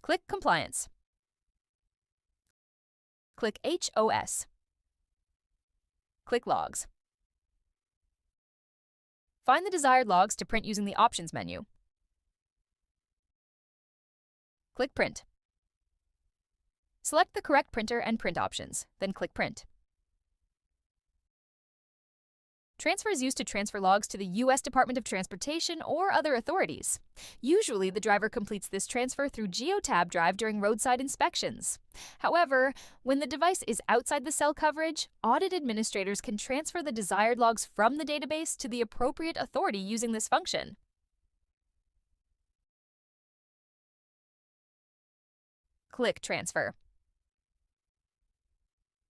Click Compliance. Click HOS. Click Logs. Find the desired logs to print using the Options menu. Click Print. Select the correct printer and print options, then click Print. Transfer is used to transfer logs to the U.S. Department of Transportation or other authorities. Usually, the driver completes this transfer through MyGeotab drive during roadside inspections. However, when the device is outside the cell coverage, audit administrators can transfer the desired logs from the database to the appropriate authority using this function. Click Transfer.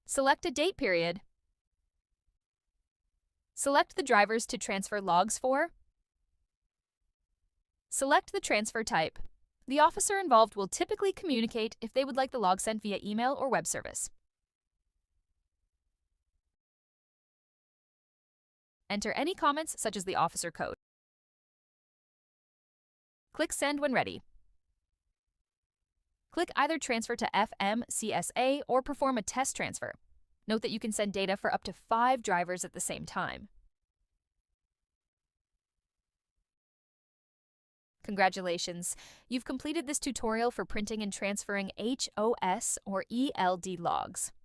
Select a date period. Select the drivers to transfer logs for. Select the transfer type. The officer involved will typically communicate if they would like the log sent via email or web service. Enter any comments such as the officer code. Click Send when ready. Click either Transfer to FMCSA or perform a test transfer. Note that you can send data for up to 5 drivers at the same time. Congratulations! You've completed this tutorial for printing and transferring HOS or ELD logs.